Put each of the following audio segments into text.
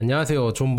안녕하세요. 존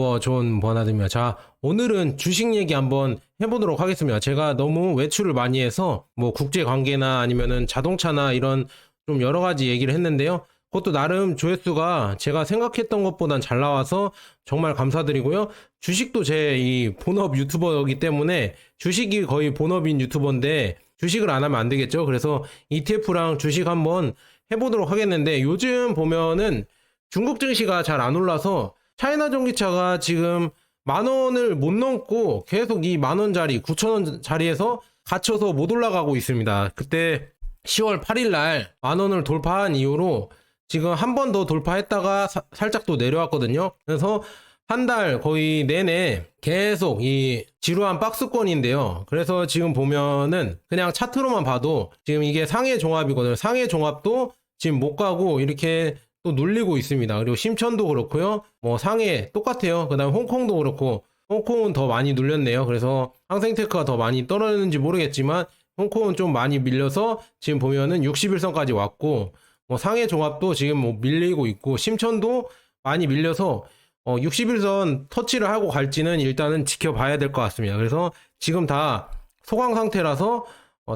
버나드입니다. 자, 오늘은 주식 얘기 한번 해보도록 하겠습니다. 제가 너무 외출을 많이 해서 뭐 국제 관계나 아니면은 자동차나 이런 좀 여러 가지 얘기를 했는데요. 그것도 나름 조회수가 제가 생각했던 것보단 잘 나와서 정말 감사드리고요. 주식도 제 이 본업 유튜버이기 때문에 주식이 거의 본업인 유튜버인데 주식을 안 하면 안 되겠죠. 그래서 ETF랑 주식 한번 해보도록 하겠는데 요즘 보면은 중국 증시가 잘 안 올라서 차이나 전기차가 지금 10,000원을 못 넘고 계속 이 10,000원짜리, 9,000원짜리에서 갇혀서 못 올라가고 있습니다. 그때 10월 8일 날 10,000원을 돌파한 이후로 지금 한 번 더 돌파했다가 살짝 또 내려왔거든요. 그래서 한 달 거의 내내 계속 이 지루한 박스권인데요. 그래서 지금 보면은 그냥 차트로만 봐도 지금 이게 상해 종합이거든요. 상해 종합도 지금 못 가고 이렇게 또 눌리고 있습니다. 그리고 심천도 그렇고요. 뭐 상해 똑같아요. 그 다음에 홍콩도 그렇고 홍콩은 더 많이 눌렸네요. 그래서 항생테크가 더 많이 떨어졌는지 모르겠지만 홍콩은 좀 많이 밀려서 지금 보면은 60일선까지 왔고 뭐 상해 종합도 지금 뭐 밀리고 있고 심천도 많이 밀려서 60일선 터치를 하고 갈지는 일단은 지켜봐야 될 것 같습니다. 그래서 지금 다 소강 상태라서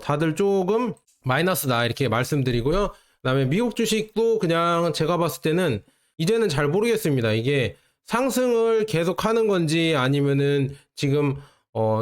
다들 조금 마이너스다 이렇게 말씀드리고요. 그다음에 미국 주식도 그냥 제가 봤을 때는 이제는 잘 모르겠습니다. 이게 상승을 계속 하는 건지 아니면은 지금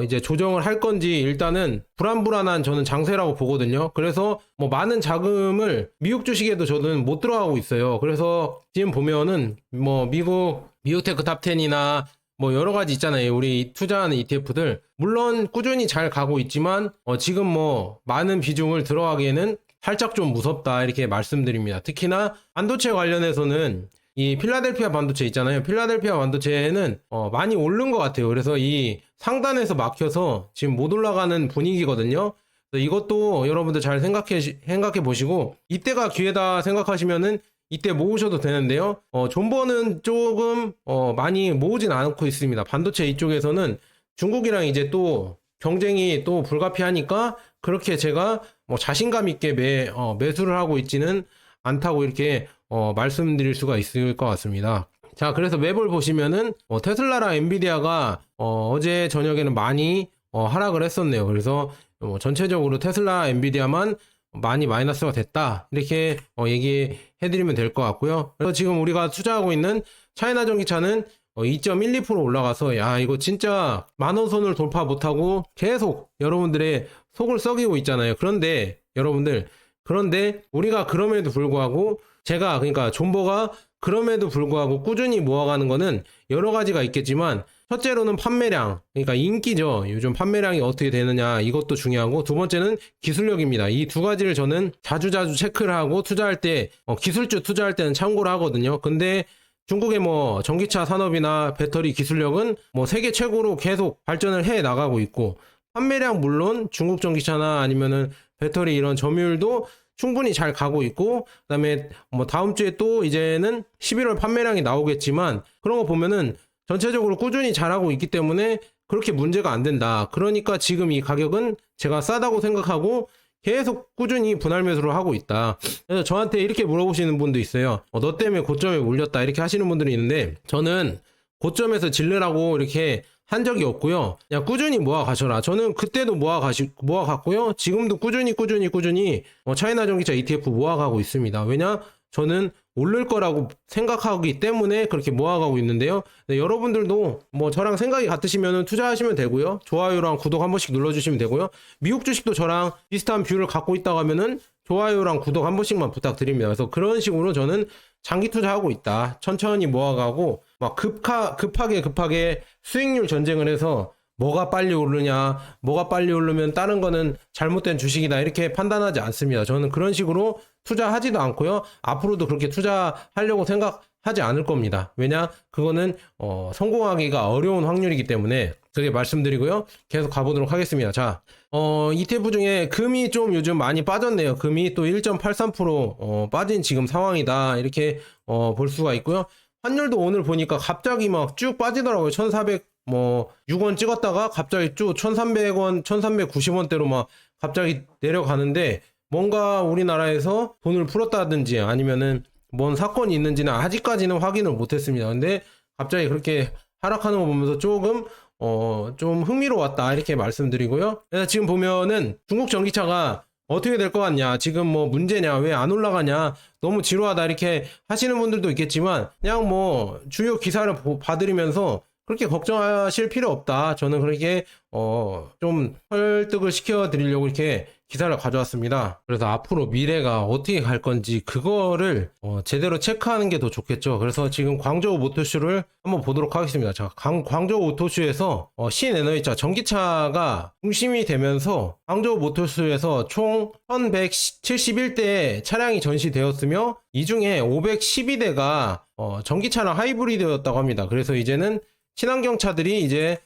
이제 조정을 할 건지 일단은 불안불안한 저는 장세라고 보거든요. 그래서 뭐 많은 자금을 미국 주식에도 저는 못 들어가고 있어요. 그래서 지금 보면은 뭐 미국 미오테크 탑10이나 뭐 여러 가지 있잖아요. 우리 투자하는 ETF들 물론 꾸준히 잘 가고 있지만 지금 뭐 많은 비중을 들어가기에는 살짝 좀 무섭다 이렇게 말씀드립니다. 특히나 반도체 관련해서는 이 필라델피아 반도체 있잖아요. 필라델피아 반도체는 많이 오른 것 같아요. 그래서 이 상단에서 막혀서 지금 못 올라가는 분위기거든요. 그래서 이것도 여러분들 잘 생각해 보시고 이때가 기회다 생각하시면은 이때 모으셔도 되는데요. 존버는 조금 많이 모으진 않고 있습니다. 반도체 이쪽에서는 중국이랑 이제 또 경쟁이 또 불가피하니까 그렇게 제가 뭐 자신감 있게 매수를 하고 있지는 않다고 이렇게 말씀드릴 수가 있을 것 같습니다. 자, 그래서 맵을 보시면은 테슬라랑 엔비디아가 어제 저녁에는 많이 하락을 했었네요. 그래서 전체적으로 테슬라, 엔비디아만 많이 마이너스가 됐다 이렇게 얘기해드리면 될 것 같고요. 그래서 지금 우리가 투자하고 있는 차이나 전기차는 2.12% 올라가서 야 이거 진짜 10,000원 선을 돌파 못하고 계속 여러분들의 속을 썩이고 있잖아요. 그런데 여러분들 우리가 그럼에도 불구하고 제가 그러니까 존버가 그럼에도 불구하고 꾸준히 모아가는 거는 여러 가지가 있겠지만 첫째로는 판매량, 그러니까 인기죠. 요즘 판매량이 어떻게 되느냐 이것도 중요하고 두 번째는 기술력입니다. 이 두 가지를 저는 자주자주 체크를 하고 투자할 때 기술주 투자할 때는 참고를 하거든요. 근데 중국의 뭐 전기차 산업이나 배터리 기술력은 뭐 세계 최고로 계속 발전을 해 나가고 있고 판매량 물론 중국 전기차나 아니면은 배터리 이런 점유율도 충분히 잘 가고 있고 그다음에 뭐 다음 주에 또 이제는 11월 판매량이 나오겠지만 그런 거 보면은 전체적으로 꾸준히 잘하고 있기 때문에 그렇게 문제가 안 된다. 그러니까 지금 이 가격은 제가 싸다고 생각하고 계속 꾸준히 분할 매수를 하고 있다. 그래서 저한테 이렇게 물어보시는 분도 있어요. 너 때문에 고점에 올렸다 이렇게 하시는 분들이 있는데 저는 고점에서 질르라고 이렇게 한 적이 없고요. 그냥 꾸준히 모아 가셔라. 저는 그때도 모아 갔고요. 지금도 꾸준히 차이나 전기차 ETF 모아 가고 있습니다. 왜냐? 저는 오를 거라고 생각하기 때문에 그렇게 모아가고 있는데요. 네, 여러분들도 뭐 저랑 생각이 같으시면 투자하시면 되고요. 좋아요랑 구독 한 번씩 눌러주시면 되고요. 미국 주식도 저랑 비슷한 뷰를 갖고 있다고 하면은 좋아요랑 구독 한 번씩만 부탁드립니다. 그래서 그런 식으로 저는 장기 투자하고 있다. 천천히 모아가고 막 급하게 수익률 전쟁을 해서 뭐가 빨리 오르냐, 뭐가 빨리 오르면 다른 거는 잘못된 주식이다 이렇게 판단하지 않습니다. 저는 그런 식으로 투자하지도 않고요. 앞으로도 그렇게 투자하려고 생각하지 않을 겁니다. 왜냐? 그거는 성공하기가 어려운 확률이기 때문에 그렇게 말씀드리고요. 계속 가보도록 하겠습니다. 자, ETF 중에 금이 좀 요즘 많이 빠졌네요. 금이 또 1.83% 빠진 지금 상황이다 이렇게 볼 수가 있고요. 환율도 오늘 보니까 갑자기 막 쭉 빠지더라고요. 1,400 뭐 6원 찍었다가 갑자기 쭉 1,300원, 1,390원대로 막 갑자기 내려가는데 뭔가 우리나라에서 돈을 풀었다든지 아니면은 뭔 사건이 있는지는 아직까지는 확인을 못했습니다. 근데 갑자기 그렇게 하락하는 거 보면서 조금 좀 흥미로웠다 이렇게 말씀드리고요. 그래서 지금 보면은 중국 전기차가 어떻게 될 것 같냐, 지금 뭐 문제냐, 왜 안 올라가냐, 너무 지루하다 이렇게 하시는 분들도 있겠지만, 그냥 뭐 주요 기사를 봐드리면서 그렇게 걱정하실 필요 없다. 저는 그렇게 좀 설득을 시켜 드리려고 이렇게 기사를 가져왔습니다. 그래서 앞으로 미래가 어떻게 갈 건지 그거를 제대로 체크하는 게 더 좋겠죠. 그래서 지금 광저우 모터쇼를 한번 보도록 하겠습니다. 자, 광저우 모터쇼에서 신에너지차 전기차가 중심이 되면서 광저우 모터쇼에서 총 1171대의 차량이 전시되었으며 이 중에 512대가 전기차랑 하이브리드였다고 합니다. 그래서 이제는 친환경 차들이 이제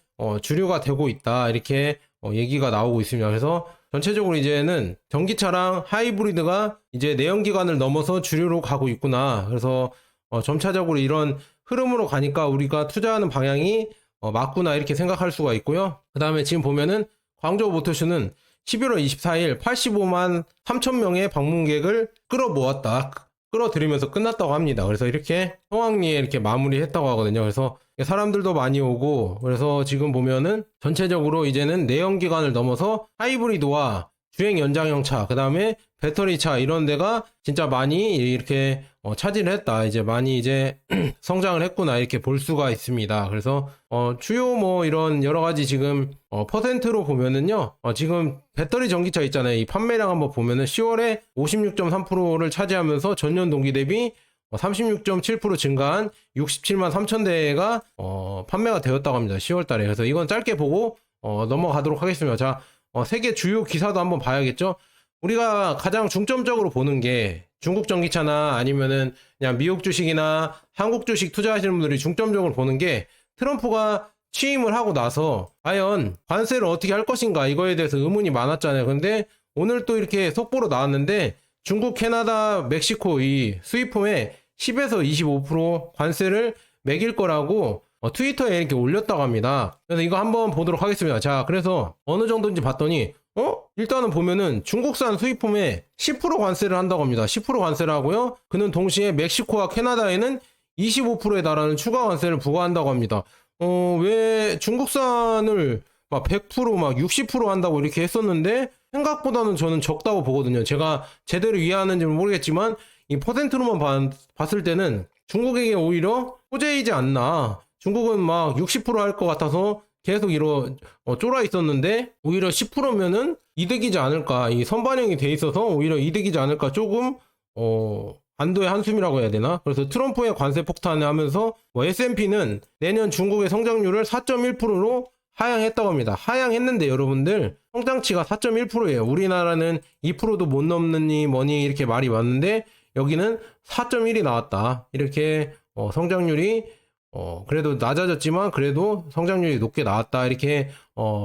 주류가 되고 있다 이렇게 얘기가 나오고 있습니다. 그래서 전체적으로 이제는 전기차랑 하이브리드가 이제 내연기관을 넘어서 주류로 가고 있구나. 그래서 점차적으로 이런 흐름으로 가니까 우리가 투자하는 방향이 맞구나 이렇게 생각할 수가 있고요. 그 다음에 지금 보면은 광저우 모터쇼는 11월 24일 85만 3천 명의 방문객을 끌어들이면서 끝났다고 합니다. 그래서 이렇게 성황리에 이렇게 마무리했다고 하거든요. 그래서 사람들도 많이 오고, 그래서 지금 보면은 전체적으로 이제는 내연기관을 넘어서 하이브리드와 주행 연장형 차, 그 다음에 배터리 차 이런 데가 진짜 많이 이렇게 차지를 했다. 이제 많이 이제 성장을 했구나 이렇게 볼 수가 있습니다. 그래서 주요 뭐 이런 여러 가지 지금 퍼센트로 보면은요, 지금 배터리 전기차 있잖아요. 이 판매량 한번 보면은 10월에 56.3%를 차지하면서 전년 동기 대비 36.7% 증가한 67만 3천 대가 판매가 되었다고 합니다. 10월 달에. 그래서 이건 짧게 보고 넘어가도록 하겠습니다. 자, 세계 주요 기사도 한번 봐야겠죠. 우리가 가장 중점적으로 보는 게 중국 전기차나 아니면은 그냥 미국 주식이나 한국 주식 투자하시는 분들이 중점적으로 보는 게, 트럼프가 취임을 하고 나서 과연 관세를 어떻게 할 것인가 이거에 대해서 의문이 많았잖아요. 근데 오늘 또 이렇게 속보로 나왔는데, 중국, 캐나다, 멕시코 이 수입품에 10에서 25% 관세를 매길 거라고 트위터에 이렇게 올렸다고 합니다. 그래서 이거 한번 보도록 하겠습니다. 자, 그래서 어느 정도인지 봤더니 일단은 보면은 중국산 수입품에 10% 관세를 한다고 합니다. 10% 관세를 하고요. 그는 동시에 멕시코와 캐나다에는 25%에 달하는 추가 관세를 부과한다고 합니다. 왜 중국산을 막 100%, 막 60% 한다고 이렇게 했었는데 생각보다는 저는 적다고 보거든요. 제가 제대로 이해하는지 모르겠지만 이 퍼센트로만 봤을 때는 중국에게 오히려 호재이지 않나. 중국은 막 60% 할 것 같아서 계속 쫄아 있었는데 오히려 10%면은 이득이지 않을까. 이 선반영이 돼 있어서 오히려 이득이지 않을까. 조금 안도의 한숨이라고 해야 되나? 그래서 트럼프의 관세 폭탄을 하면서 S&P는 내년 중국의 성장률을 4.1%로 하향했다고 합니다. 하향했는데 여러분들 성장치가 4.1%예요. 우리나라는 2%도 못 넘느니 뭐니 이렇게 말이 많은데 여기는 4.1이 나왔다. 이렇게 성장률이 그래도 낮아졌지만 그래도 성장률이 높게 나왔다. 이렇게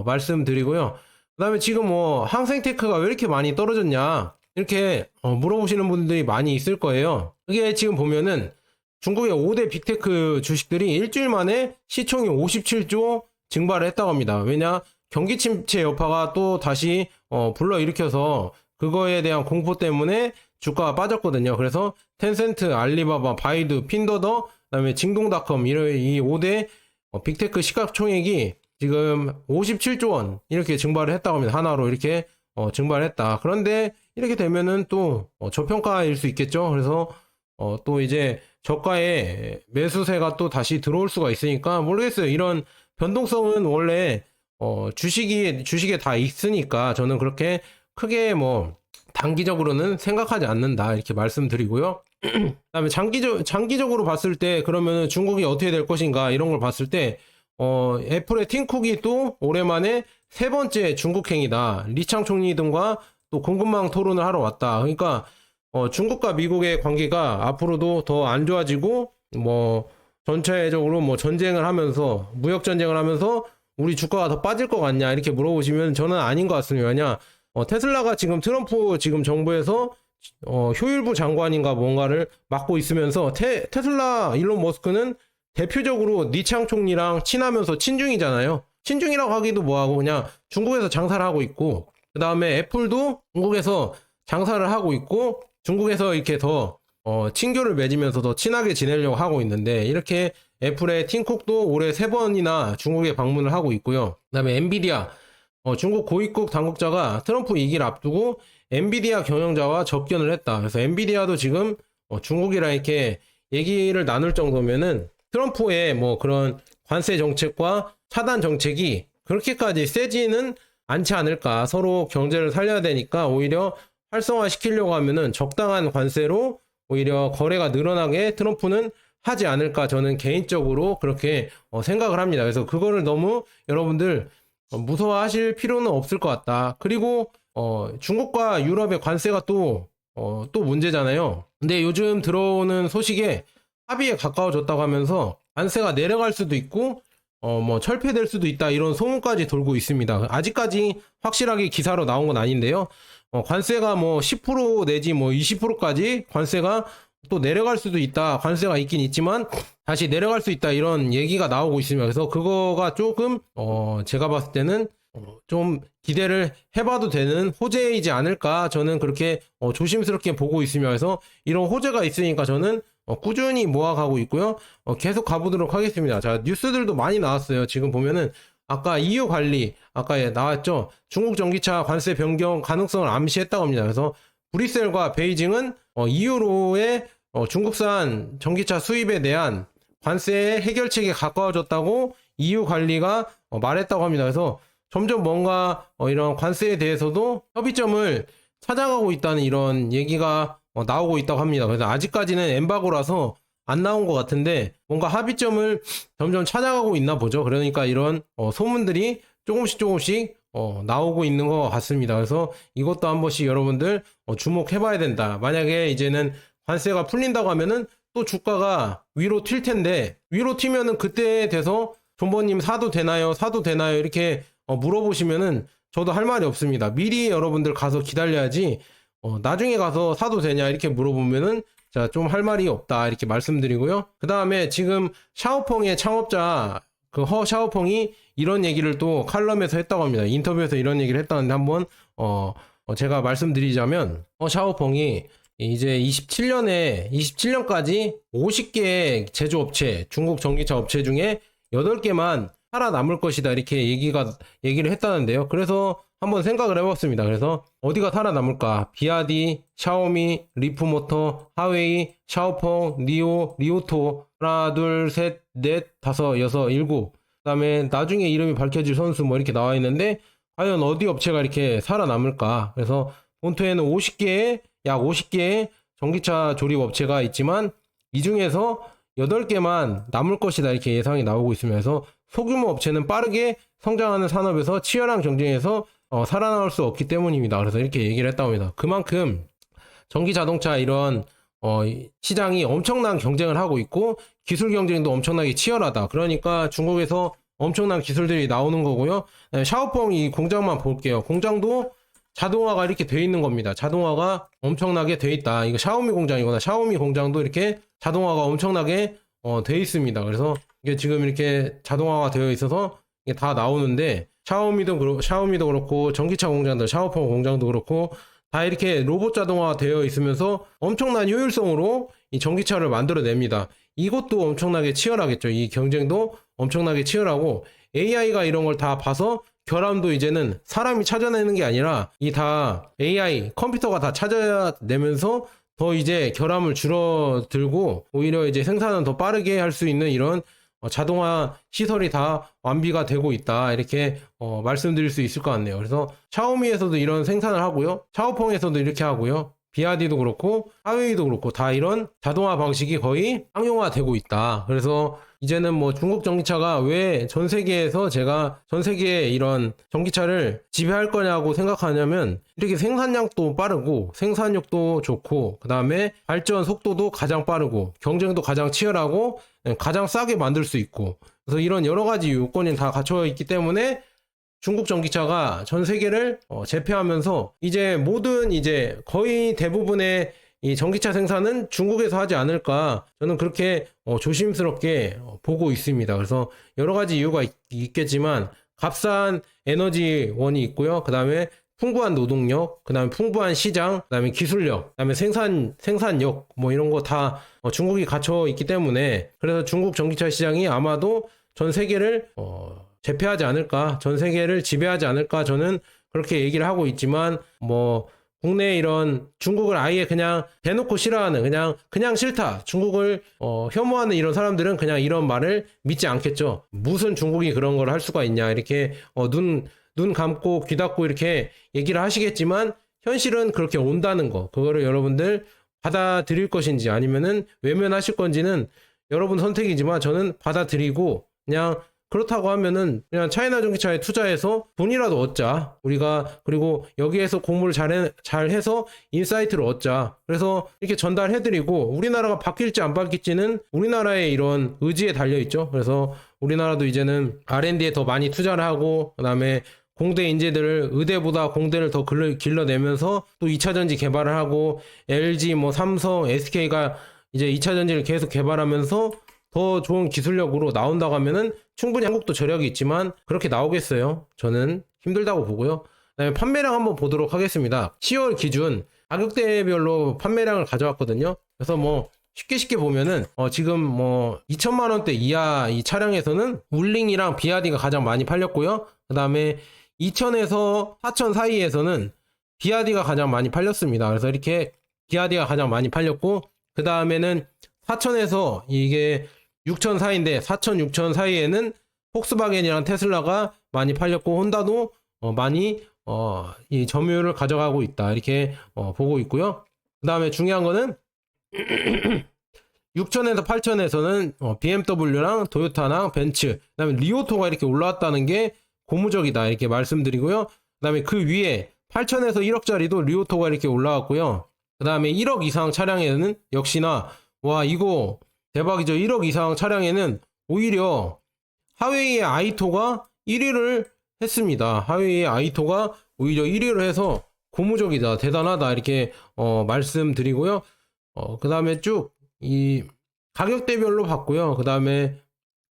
말씀드리고요. 그 다음에 지금 항생테크가 왜 이렇게 많이 떨어졌냐 이렇게 물어보시는 분들이 많이 있을 거예요. 이게 지금 보면은 중국의 5대 빅테크 주식들이 일주일 만에 시총이 57조 증발을 했다고 합니다. 왜냐? 경기 침체 여파가 또 다시 불러일으켜서 그거에 대한 공포 때문에 주가가 빠졌거든요. 그래서 텐센트, 알리바바, 바이두, 핀더더, 그다음에 징동닷컴 이 5대 빅테크 시가총액이 지금 57조 원 이렇게 증발을 했다고 합니다. 하나로 이렇게 증발했다. 그런데 이렇게 되면은 또 저평가일 수 있겠죠. 그래서 또 이제 저가에 매수세가 또 다시 들어올 수가 있으니까 모르겠어요. 이런 변동성은 원래 주식에 다 있으니까 저는 그렇게 크게 단기적으로는 생각하지 않는다 이렇게 말씀드리고요. 그다음에 장기적으로 봤을 때 그러면 중국이 어떻게 될 것인가 이런 걸 봤을 때 애플의 팀쿡이 또 오랜만에 세 번째 중국행이다. 리창 총리 등과 또 공급망 토론을 하러 왔다. 그러니까 중국과 미국의 관계가 앞으로도 더 안 좋아지고 전체적으로 전쟁을 하면서 무역 전쟁을 하면서 우리 주가가 더 빠질 것 같냐 이렇게 물어보시면 저는 아닌 것 같습니다. 왜냐 테슬라가 지금 트럼프 지금 정부에서 효율부 장관인가 뭔가를 맡고 있으면서 테슬라 일론 머스크는 대표적으로 리창 총리랑 친하면서 친중이잖아요. 친중이라고 하기도 뭐하고 그냥 중국에서 장사를 하고 있고, 그 다음에 애플도 중국에서 장사를 하고 있고 중국에서 이렇게 더 친교를 맺으면서 더 친하게 지내려고 하고 있는데, 이렇게 애플의 팀쿡도 올해 3번이나 중국에 방문을 하고 있고요. 그다음에 엔비디아, 중국 고위급 당국자가 트럼프 2기를 앞두고 엔비디아 경영자와 접견을 했다. 그래서 엔비디아도 지금 중국이랑 이렇게 얘기를 나눌 정도면은 트럼프의 뭐 그런 관세 정책과 차단 정책이 그렇게까지 세지는 않지 않을까. 서로 경제를 살려야 되니까 오히려 활성화 시키려고 하면은 적당한 관세로 오히려 거래가 늘어나게 트럼프는 하지 않을까. 저는 개인적으로 그렇게 생각을 합니다. 그래서 그거를 너무 여러분들 무서워하실 필요는 없을 것 같다. 그리고 중국과 유럽의 관세가 또 문제잖아요. 근데 요즘 들어오는 소식에 합의에 가까워졌다고 하면서 관세가 내려갈 수도 있고 뭐 철폐될 수도 있다 이런 소문까지 돌고 있습니다. 아직까지 확실하게 기사로 나온 건 아닌데요. 관세가 뭐 10% 내지 뭐 20%까지 관세가 또 내려갈 수도 있다. 관세가 있긴 있지만 다시 내려갈 수 있다 이런 얘기가 나오고 있습니다. 그래서 그거가 조금 제가 봤을 때는 좀 기대를 해봐도 되는 호재이지 않을까. 저는 그렇게 조심스럽게 보고 있으며 그래서 이런 호재가 있으니까 저는 꾸준히 모아가고 있고요. 계속 가보도록 하겠습니다. 자, 뉴스들도 많이 나왔어요. 지금 보면은 아까 EU 관리 아까 나왔죠. 중국 전기차 관세 변경 가능성을 암시했다고 합니다. 그래서 브뤼셀과 베이징은 EU로의 중국산 전기차 수입에 대한 관세 해결책에 가까워졌다고 EU 관리가 말했다고 합니다. 그래서 점점 뭔가 이런 관세에 대해서도 협의점을 찾아가고 있다는 이런 얘기가 나오고 있다고 합니다. 그래서 아직까지는 엠바고라서 안 나온 것 같은데 뭔가 합의점을 점점 찾아가고 있나 보죠. 그러니까 이런 소문들이 조금씩 나오고 있는 것 같습니다. 그래서 이것도 한 번씩 여러분들 주목해 봐야 된다. 만약에 이제는 관세가 풀린다고 하면은 또 주가가 위로 튈 텐데 위로 튀면은 그때에 돼서 존버님 사도 되나요? 이렇게 물어보시면은 저도 할 말이 없습니다. 미리 여러분들 가서 기다려야지 나중에 가서 사도 되냐 이렇게 물어보면은 자, 좀 할 말이 없다 이렇게 말씀드리고요. 그 다음에 지금 샤오펑의 창업자 그 허 샤오펑이 이런 얘기를 또 칼럼에서 했다고 합니다. 인터뷰에서 이런 얘기를 했다는데 한번 제가 말씀드리자면 샤오펑이 이제 27년까지 50개의 제조업체, 중국 전기차 업체 중에 8개만 살아남을 것이다 이렇게 얘기를 했다는데요. 그래서 한번 생각을 해봤습니다. 그래서 어디가 살아남을까? 비아디, 샤오미, 리프모터, 하웨이, 샤오펑, 니오, 리오토 하나, 둘, 셋, 넷, 다섯, 여섯, 일곱. 그다음에 나중에 이름이 밝혀질 선수 뭐 이렇게 나와 있는데 과연 어디 업체가 이렇게 살아남을까? 그래서 본토에는 약 50개의 전기차 조립 업체가 있지만 이 중에서 8개만 남을 것이다 이렇게 예상이 나오고 있으면서 소규모 업체는 빠르게 성장하는 산업에서 치열한 경쟁에서 살아남을 수 없기 때문입니다. 그래서 이렇게 얘기를 했다고 합니다. 그만큼 전기 자동차 이런 시장이 엄청난 경쟁을 하고 있고 기술 경쟁도 엄청나게 치열하다. 그러니까 중국에서 엄청난 기술들이 나오는 거고요. 샤오펑 이 공장만 볼게요. 공장도 자동화가 이렇게 돼 있는 겁니다. 자동화가 엄청나게 돼 있다. 이거 샤오미 공장이거나 샤오미 공장도 이렇게 자동화가 엄청나게 돼 있습니다. 그래서 이게 지금 이렇게 자동화가 되어 있어서 이게 다 나오는데 샤오미도 그렇고 전기차 공장들 샤오펑 공장도 그렇고 다 이렇게 로봇 자동화가 되어 있으면서 엄청난 효율성으로 이 전기차를 만들어냅니다. 이것도 엄청나게 치열하겠죠. 이 경쟁도 엄청나게 치열하고 AI가 이런 걸 다 봐서 결함도 이제는 사람이 찾아내는 게 아니라 이 다 AI 컴퓨터가 다 찾아내면서 더 이제 결함을 줄어들고 오히려 이제 생산은 더 빠르게 할 수 있는 이런 자동화 시설이 다 완비가 되고 있다 이렇게 말씀드릴 수 있을 것 같네요. 그래서 샤오미에서도 이런 생산을 하고요, 샤오펑에서도 이렇게 하고요, 비아디도 그렇고 하웨이도 그렇고 다 이런 자동화 방식이 거의 상용화되고 있다. 그래서 이제는 뭐 중국 전기차가 왜 전 세계에서 제가 전 세계의 이런 전기차를 지배할 거냐고 생각하냐면 이렇게 생산량도 빠르고 생산력도 좋고 그 다음에 발전 속도도 가장 빠르고 경쟁도 가장 치열하고 가장 싸게 만들 수 있고 그래서 이런 여러 가지 요건이 다 갖춰 있기 때문에 중국 전기차가 전 세계를 제패하면서 이제 모든 이제 거의 대부분의 이 전기차 생산은 중국에서 하지 않을까 저는 그렇게 조심스럽게 보고 있습니다. 그래서 여러 가지 이유가 있겠지만 값싼 에너지원이 있고요. 그 다음에 풍부한 노동력, 그 다음에 풍부한 시장, 그 다음에 기술력, 그 다음에 생산력, 뭐 이런 거 다 중국이 갖춰 있기 때문에, 그래서 중국 전기차 시장이 아마도 전 세계를 제패하지 않을까, 전 세계를 지배하지 않을까, 저는 그렇게 얘기를 하고 있지만, 뭐 국내 이런 중국을 아예 그냥 대놓고 싫어하는, 그냥 싫다, 중국을 혐오하는 이런 사람들은 그냥 이런 말을 믿지 않겠죠. 무슨 중국이 그런 걸 할 수가 있냐, 이렇게 눈 감고 귀 닫고 이렇게 얘기를 하시겠지만, 현실은 그렇게 온다는 거, 그거를 여러분들 받아들일 것인지 아니면은 외면하실 건지는 여러분 선택이지만, 저는 받아들이고, 그냥 그렇다고 하면은 그냥 차이나 전기차에 투자해서 돈이라도 얻자. 우리가, 그리고 여기에서 공부를 잘해서 인사이트를 얻자. 그래서 이렇게 전달해드리고, 우리나라가 바뀔지 안 바뀔지는 우리나라의 이런 의지에 달려있죠. 그래서 우리나라도 이제는 R&D에 더 많이 투자를 하고, 그 다음에 공대 인재들을, 의대보다 공대를 더 길러내면서 또 2차전지 개발을 하고, LG, 뭐 삼성, SK가 이제 2차전지를 계속 개발하면서 더 좋은 기술력으로 나온다고 하면은 충분히 한국도 저력이 있지만 그렇게 나오겠어요? 저는 힘들다고 보고요. 그다음에 판매량 한번 보도록 하겠습니다. 10월 기준 가격대별로 판매량을 가져왔거든요. 그래서 뭐 쉽게 보면은 지금 뭐 2천만 원대 이하 이 차량에서는 울링이랑 비아디가 가장 많이 팔렸고요. 그다음에 2천에서 4천 사이에서는 비아디가 가장 많이 팔렸습니다. 그래서 이렇게 비아디가 가장 많이 팔렸고, 그 다음에는 4천에서 이게 6천 사이인데 4천, 6천 사이에는 폭스바겐이랑 테슬라가 많이 팔렸고, 혼다도 많이 이 점유율을 가져가고 있다, 이렇게 보고 있고요. 그 다음에 중요한 거는 6천에서 8천에서는 BMW랑 토요타랑 벤츠, 그 다음에 리오토가 이렇게 올라왔다는 게 고무적이다, 이렇게 말씀드리고요. 그 다음에 그 위에 8천에서 1억짜리도 리오토가 이렇게 올라왔고요. 그 다음에 1억 이상 차량에는 역시나, 와 이거 대박이죠. 1억 이상 차량에는 오히려 하웨이의 아이토가 1위를 했습니다. 하웨이의 아이토가 오히려 1위를 해서 고무적이다, 대단하다, 이렇게 말씀드리고요. 그 다음에 쭉 이 가격대별로 봤고요. 그 다음에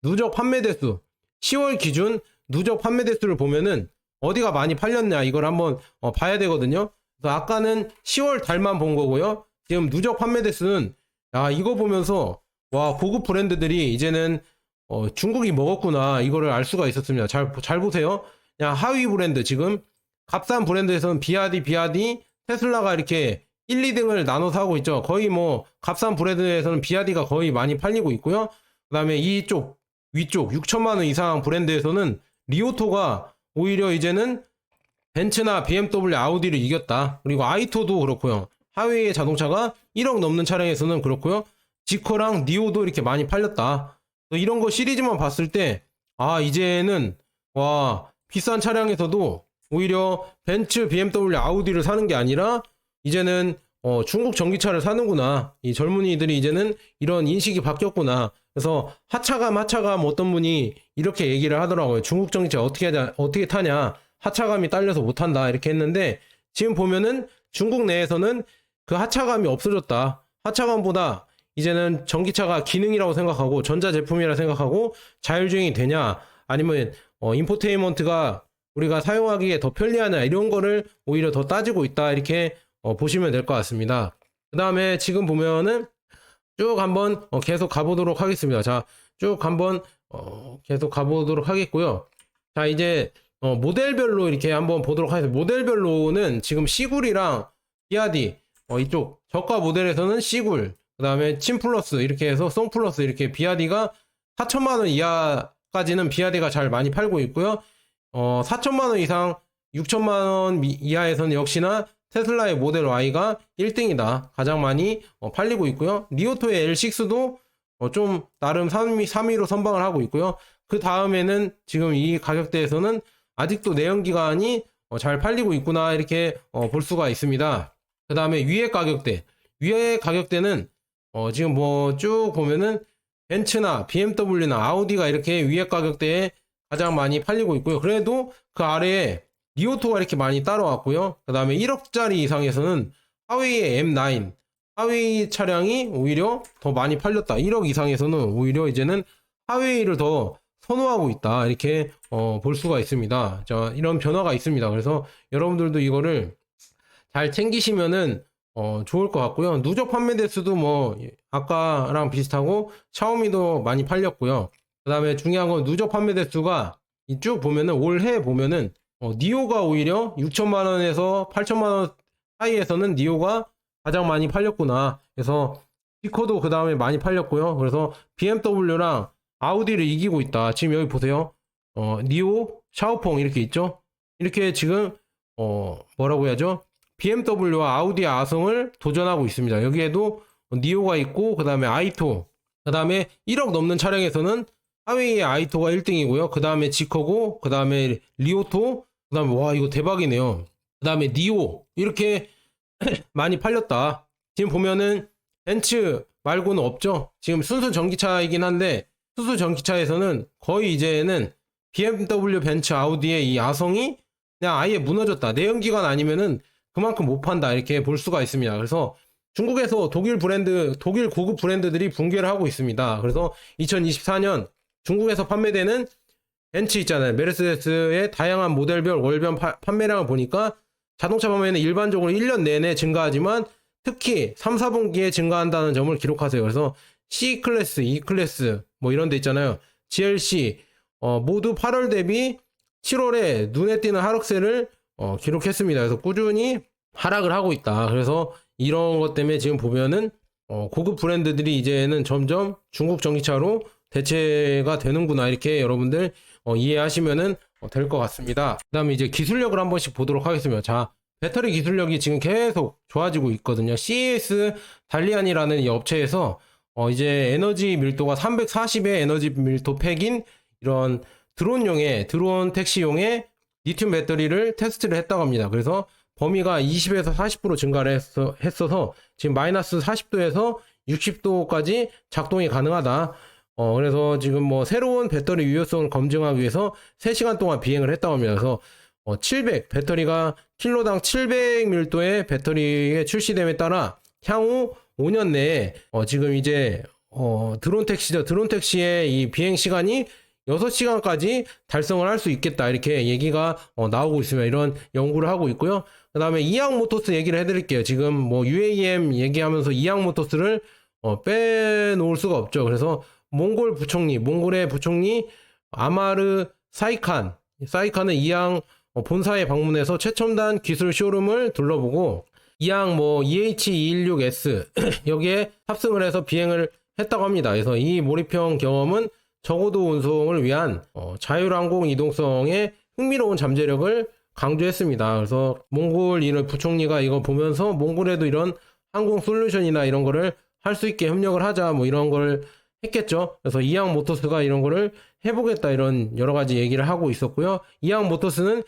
누적 판매 대수, 10월 기준 누적 판매 대수를 보면은 어디가 많이 팔렸냐, 이걸 한번 봐야 되거든요. 그래서 아까는 10월 달만 본 거고요. 지금 누적 판매 대수는, 이거 보면서 와, 고급 브랜드들이 이제는 중국이 먹었구나, 이거를 알 수가 있었습니다. 잘 보세요. 그냥 하위 브랜드, 지금 값싼 브랜드에서는 비아디, 테슬라가 이렇게 1, 2등을 나눠서 하고 있죠. 거의 뭐 값싼 브랜드에서는 비아디가 거의 많이 팔리고 있고요. 그 다음에 이쪽 위쪽 6천만 원 이상 브랜드에서는 리오토가 오히려 이제는 벤츠나 BMW, 아우디를 이겼다. 그리고 아이토도 그렇고요. 하웨이의 자동차가 1억 넘는 차량에서는 그렇고요. 지코랑 니오도 이렇게 많이 팔렸다. 이런 거 시리즈만 봤을 때, 이제는 와, 비싼 차량에서도 오히려 벤츠, BMW, 아우디를 사는 게 아니라 이제는 중국 전기차를 사는구나. 이 젊은이들이 이제는 이런 인식이 바뀌었구나. 그래서 하차감 어떤 분이 이렇게 얘기를 하더라고요. 중국 전기차 어떻게 타냐, 하차감이 딸려서 못한다, 이렇게 했는데, 지금 보면은 중국 내에서는 그 하차감이 없어졌다. 하차감보다 이제는 전기차가 기능이라고 생각하고 전자제품이라 생각하고, 자율주행이 되냐 아니면 인포테인먼트가 우리가 사용하기에 더 편리하냐, 이런 거를 오히려 더 따지고 있다, 이렇게 보시면 될 것 같습니다. 그 다음에 지금 보면은 쭉 한번 계속 가보도록 하겠습니다. 자, 쭉 한번 계속 가보도록 하겠고요. 자, 이제 모델별로 이렇게 한번 보도록 하겠습니다. 모델별로는 지금 시굴이랑 비아디, 이쪽 저가 모델에서는 시굴, 그 다음에 친 플러스 이렇게 해서 송 플러스, 이렇게 비아디가 4천만 원 이하까지는 비아디가 잘 많이 팔고 있고요. 4천만 원 이상 6천만 원 이하에서는 역시나 테슬라의 모델 Y가 1등이다. 가장 많이 팔리고 있고요. 리오토의 L6도 좀 나름 3위로 선방을 하고 있고요. 그 다음에는 지금 이 가격대에서는 아직도 내연기관이 잘 팔리고 있구나, 이렇게 볼 수가 있습니다. 그 다음에 위의 가격대는 지금 뭐 쭉 보면은 벤츠나 BMW나 아우디가 이렇게 위의 가격대에 가장 많이 팔리고 있고요. 그래도 그 아래에 리오토가 이렇게 많이 따라왔고요. 그 다음에 1억짜리 이상에서는 하웨이의 M9, 하웨이 차량이 오히려 더 많이 팔렸다. 1억 이상에서는 오히려 이제는 하웨이를 더 선호하고 있다. 이렇게 볼 수가 있습니다. 자, 이런 변화가 있습니다. 그래서 여러분들도 이거를 잘 챙기시면은 좋을 것 같고요. 누적 판매 대수도 뭐 아까랑 비슷하고 샤오미도 많이 팔렸고요. 그 다음에 중요한 건 누적 판매 대수가 이쭉 보면은 올해 보면은 니오가 오히려 6천만 원에서 8천만 원 사이에서는 니오가 가장 많이 팔렸구나. 그래서 피코도 그 다음에 많이 팔렸고요. 그래서 BMW랑 아우디를 이기고 있다. 지금 여기 보세요. 니오, 샤오퐁 이렇게 있죠. 이렇게 지금 뭐라고 해야죠? BMW와 아우디 아성을 도전하고 있습니다. 여기에도 니오가 있고 그 다음에 아이토, 그 다음에 1억 넘는 차량에서는 하웨이의 아이토가 1등이고요. 그 다음에 지커고, 그 다음에 리오토, 그 다음에 와 이거 대박이네요. 그 다음에 니오 이렇게 많이 팔렸다. 지금 보면은 벤츠 말고는 없죠. 지금 순수 전기차이긴 한데 순수 전기차에서는 거의 이제는 BMW, 벤츠, 아우디의 이 아성이 그냥 아예 무너졌다. 내연기관 아니면은 그만큼 못 판다. 이렇게 볼 수가 있습니다. 그래서 중국에서 독일 고급 브랜드들이 붕괴를 하고 있습니다. 그래서 2024년 중국에서 판매되는 벤츠 있잖아요. 메르세데스의 다양한 모델별 월별 판매량을 보니까 자동차 판매는 일반적으로 1년 내내 증가하지만 특히 3, 4분기에 증가한다는 점을 기록하세요. 그래서 C클래스, E클래스 뭐 이런 데 있잖아요. GLC 모두 8월 대비 7월에 눈에 띄는 하락세를 기록했습니다. 그래서 꾸준히 하락을 하고 있다. 그래서 이런 것 때문에 지금 보면은 고급 브랜드들이 이제는 점점 중국 전기차로 대체가 되는구나. 이렇게 여러분들 이해하시면은 될 것 같습니다. 그 다음에 이제 기술력을 한 번씩 보도록 하겠습니다. 자, 배터리 기술력이 지금 계속 좋아지고 있거든요. CES 달리안이라는 이 업체에서 이제 에너지 밀도가 340의 에너지 밀도 팩인 이런 드론 택시용의 리튬 배터리를 테스트를 했다고 합니다. 그래서 범위가 20에서 40% 증가를 했어서 지금 마이너스 40도에서 60도까지 작동이 가능하다. 그래서 지금 뭐 새로운 배터리 유효성을 검증하기 위해서 3시간 동안 비행을 했다고 합니다. 그래서 배터리가 킬로당 700밀도의 배터리에 출시됨에 따라 향후 5년 내에 지금 이제 드론 택시죠. 드론 택시의 이 비행 시간이 6시간까지 달성을 할 수 있겠다. 이렇게 얘기가 나오고 있습니다. 이런 연구를 하고 있고요. 그 다음에 이항 모터스 얘기를 해드릴게요. 지금 뭐 UAM 얘기하면서 이항 모터스를 빼놓을 수가 없죠. 그래서 몽골의 부총리 아마르 사이칸은 이항 본사에 방문해서 최첨단 기술 쇼룸을 둘러보고 이항 뭐 EH216S 여기에 탑승을 해서 비행을 했다고 합니다. 그래서 이 몰입형 경험은 저고도 운송을 위한 자율항공 이동성의 흥미로운 잠재력을 강조했습니다. 그래서 몽골 이런 부총리가 이거 보면서 몽골에도 이런 항공 솔루션이나 이런 거를 할 수 있게 협력을 하자 뭐 이런 걸 했겠죠. 그래서 이항 모터스가 이런 거를 해보겠다 이런 여러 가지 얘기를 하고 있었고요. 이항 모터스는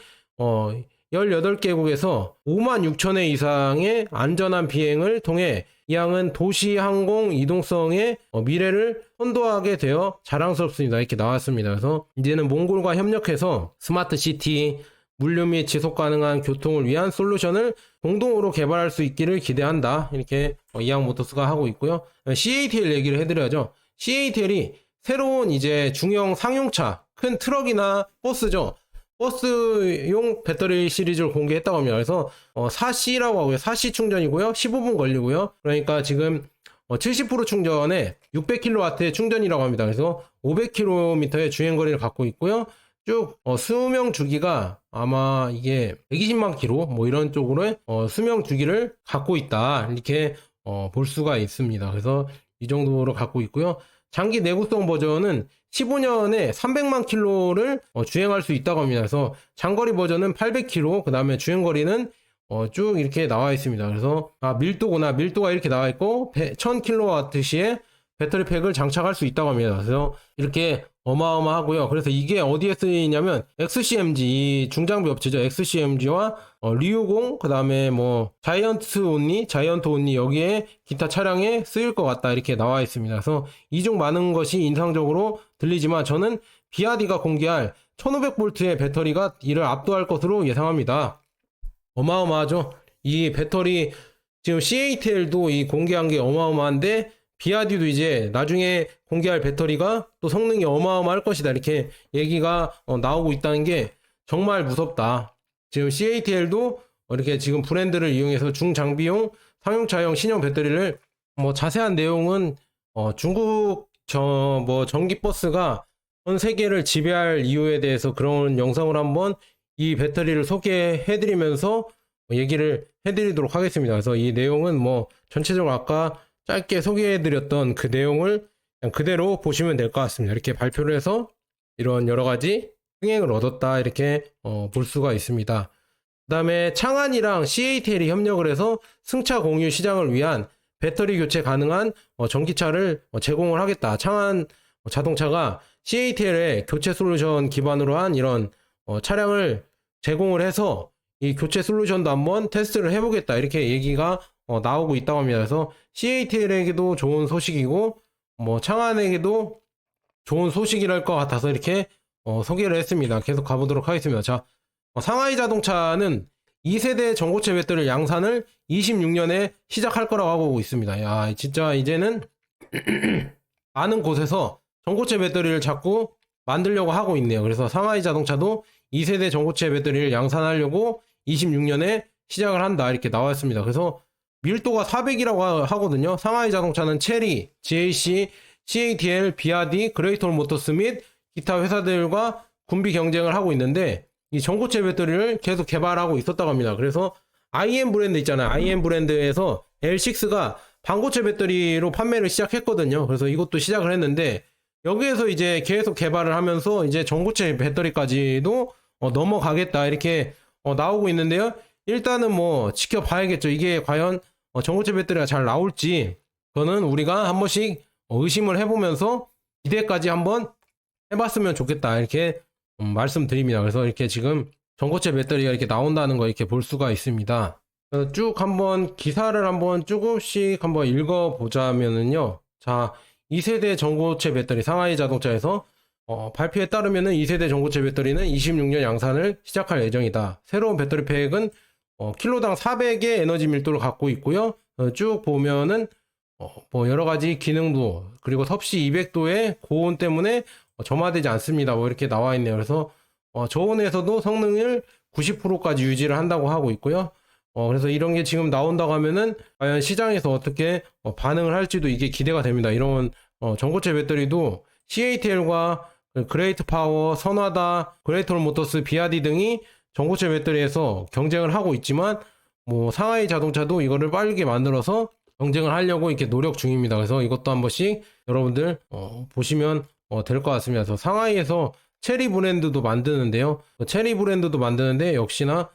18개국에서 56,000회 이상의 안전한 비행을 통해 이항은 도시 항공 이동성의 미래를 선도하게 되어 자랑스럽습니다. 이렇게 나왔습니다. 그래서 이제는 몽골과 협력해서 스마트 시티, 물류 및 지속 가능한 교통을 위한 솔루션을 공동으로 개발할 수 있기를 기대한다. 이렇게 이항 모터스가 하고 있고요. CATL 얘기를 해드려야죠. CATL이 새로운 이제 중형 상용차, 큰 트럭이나 버스죠. 버스용 배터리 시리즈를 공개했다고 합니다. 그래서 4C라고 하고요. 4C 충전이고요. 15분 걸리고요. 그러니까 지금 70% 충전에 600kW의 충전이라고 합니다. 그래서 500km의 주행거리를 갖고 있고요. 쭉 수명 주기가 아마 이게 120만 km 뭐 이런 쪽으로 수명 주기를 갖고 있다. 이렇게 볼 수가 있습니다. 그래서 이 정도로 갖고 있고요. 장기 내구성 버전은 15년에 300만 킬로를 주행할 수 있다고 합니다. 그래서 장거리 버전은 800km, 그 다음에 주행거리는 쭉 이렇게 나와 있습니다. 그래서 밀도가 이렇게 나와 있고 1000kWh의 배터리 팩을 장착할 수 있다고 합니다. 그래서 이렇게 어마어마하고요. 그래서 이게 어디에 쓰이냐면 XCMG, 이 중장비 업체죠. XCMG와 리우공, 그 다음에 뭐 자이언트 온리 여기에 기타 차량에 쓰일 것 같다 이렇게 나와 있습니다. 그래서 이 중 많은 것이 인상적으로 들리지만 저는 비아디가 공개할 1500V의 배터리가 이를 압도할 것으로 예상합니다. 어마어마하죠. 이 배터리 지금 CATL도 이 공개한 게 어마어마한데 비아디도 이제 나중에 공개할 배터리가 또 성능이 어마어마할 것이다 이렇게 얘기가 나오고 있다는 게 정말 무섭다. 지금 CATL도 이렇게 지금 브랜드를 이용해서 중장비용 상용차용 신형 배터리를 뭐 자세한 내용은 중국 전기버스가 전 세계를 지배할 이유에 대해서 그런 영상을 한번 이 배터리를 소개해드리면서 얘기를 해드리도록 하겠습니다. 그래서 이 내용은 뭐 전체적으로 아까 짧게 소개해드렸던 그 내용을 그냥 그대로 보시면 될 것 같습니다. 이렇게 발표를 해서 이런 여러 가지 흥행을 얻었다 이렇게 볼 수가 있습니다. 그 다음에 창안이랑 CATL이 협력을 해서 승차 공유 시장을 위한 배터리 교체 가능한 전기차를 제공을 하겠다. 창안 자동차가 CATL의 교체 솔루션 기반으로 한 이런 차량을 제공을 해서 이 교체 솔루션도 한번 테스트를 해보겠다 이렇게 얘기가 나오고 있다고 합니다. 그래서 CATL에게도 좋은 소식이고 뭐 창안에게도 좋은 소식이랄 것 같아서 이렇게 소개를 했습니다. 계속 가보도록 하겠습니다. 자, 상하이 자동차는 2세대 전고체 배터리 양산을 26년에 시작할 거라고 하고 있습니다. 야, 진짜 이제는 많은 곳에서 전고체 배터리를 자꾸 만들려고 하고 있네요. 그래서 상하이 자동차도 2세대 전고체 배터리를 양산하려고 26년에 시작을 한다 이렇게 나왔습니다. 그래서 밀도가 400이라고 하거든요. 상하이 자동차는 체리, GAC, CATL, 비아디, 그레이톨 모터스 및 기타 회사들과 군비 경쟁을 하고 있는데 이 전고체 배터리를 계속 개발하고 있었다고 합니다. 그래서 IM 브랜드 있잖아요. IM 브랜드에서 L6가 반고체 배터리로 판매를 시작했거든요. 그래서 이것도 시작을 했는데 여기에서 이제 계속 개발을 하면서 이제 전고체 배터리까지도 넘어가겠다 이렇게 나오고 있는데요. 일단은 뭐 지켜봐야겠죠. 이게 과연 전고체 배터리가 잘 나올지 그거는 우리가 한 번씩 의심을 해보면서 기대까지 한번 해봤으면 좋겠다 이렇게 말씀드립니다. 그래서 이렇게 지금 전고체 배터리가 이렇게 나온다는 거 이렇게 볼 수가 있습니다. 쭉 한번 기사를 한번 조금씩 한번 읽어보자면은요. 자, 2세대 전고체 배터리 상하이 자동차에서 발표에 따르면은 2세대 전고체 배터리는 26년 양산을 시작할 예정이다. 새로운 배터리 팩은 킬로당 400의 에너지 밀도를 갖고 있고요. 쭉 보면은 뭐 여러 가지 기능도 그리고 섭씨 200도의 고온 때문에 점화되지 않습니다. 뭐 이렇게 나와 있네요. 그래서 저온에서도 성능을 90%까지 유지를 한다고 하고 있고요. 그래서 이런 게 지금 나온다고 하면은 과연 시장에서 어떻게 반응을 할지도 이게 기대가 됩니다. 이런 전고체 배터리도 CATL과 그레이트 파워, 선화다, 그레이톨 모터스, 비아디 등이 전고체 배터리에서 경쟁을 하고 있지만 뭐 상하이 자동차도 이거를 빠르게 만들어서 경쟁을 하려고 이렇게 노력 중입니다. 그래서 이것도 한 번씩 여러분들 보시면 될 것 같습니다. 그래서 상하이에서 체리 브랜드도 만드는데요. 체리 브랜드도 만드는데 역시나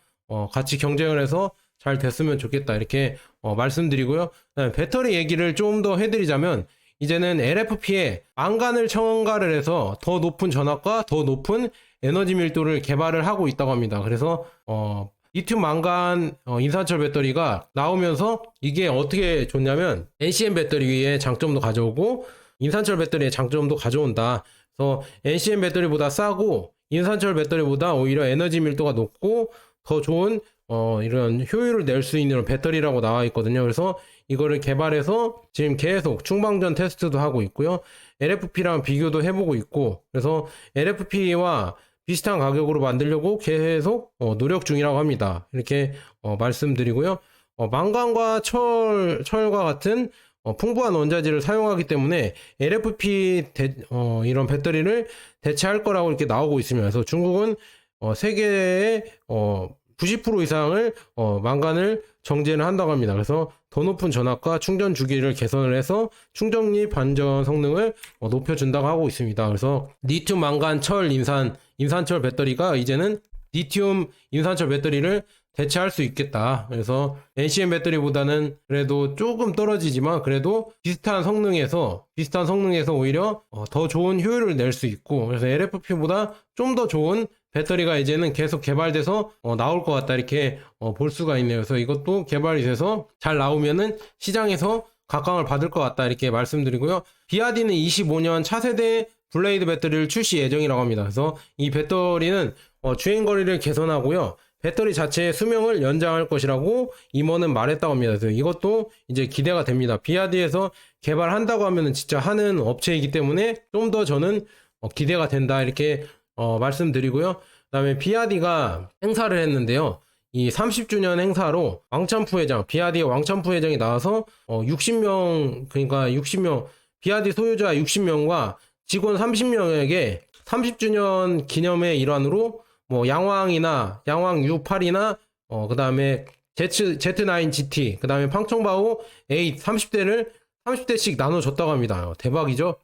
같이 경쟁을 해서 잘 됐으면 좋겠다 이렇게 말씀드리고요. 배터리 얘기를 좀 더 해드리자면 이제는 LFP에 망간을 첨가를 해서 더 높은 전압과 더 높은 에너지 밀도를 개발을 하고 있다고 합니다. 그래서 리튬 망간 인산철 배터리가 나오면서 이게 어떻게 좋냐면 NCM 배터리의 장점도 가져오고 인산철 배터리의 장점도 가져온다. 그래서 NCM 배터리보다 싸고 인산철 배터리보다 오히려 에너지 밀도가 높고 더 좋은 이런 효율을 낼 수 있는 배터리라고 나와 있거든요. 그래서 이거를 개발해서 지금 계속 충방전 테스트도 하고 있고요. LFP랑 비교도 해보고 있고 그래서 LFP와 비슷한 가격으로 만들려고 계속 노력 중이라고 합니다. 이렇게 말씀드리고요. 망간과 철과 같은 풍부한 원자재를 사용하기 때문에 LFP 이런 배터리를 대체할 거라고 이렇게 나오고 있습니다. 그래서 중국은 세계의 90% 이상을 망간을 정제를 한다고 합니다. 그래서 더 높은 전압과 충전 주기를 개선을 해서 충전기 반전 성능을 높여준다고 하고 있습니다. 그래서 리튬 망간 철 인산철 배터리가 이제는 리튬 인산철 배터리를 대체할 수 있겠다. 그래서 NCM 배터리보다는 그래도 조금 떨어지지만 그래도 비슷한 성능에서 오히려 더 좋은 효율을 낼 수 있고 그래서 LFP보다 좀 더 좋은 배터리가 이제는 계속 개발돼서 나올 것 같다 이렇게 볼 수가 있네요. 그래서 이것도 개발이 돼서 잘 나오면은 시장에서 각광을 받을 것 같다 이렇게 말씀드리고요. 비아디는 25년 차세대 블레이드 배터리를 출시 예정이라고 합니다. 그래서 이 배터리는 주행거리를 개선하고요. 배터리 자체의 수명을 연장할 것이라고 임원은 말했다고 합니다. 그래서 이것도 이제 기대가 됩니다. 비아디에서 개발한다고 하면은 진짜 하는 업체이기 때문에 좀 더 저는 기대가 된다 이렇게 말씀드리고요. 그다음에 비아디가 행사를 했는데요. 이 30주년 행사로 왕찬프 회장, 비아디의 왕찬프 회장이 나와서 60명, 그러니까 60명, 비아디 소유자 60명과 직원 30명에게 30주년 기념의 일환으로 뭐 양왕이나 양왕 U8이나 그다음에 Z9 GT, 그다음에 팡청바오 8 30대씩 나눠줬다고 합니다. 대박이죠?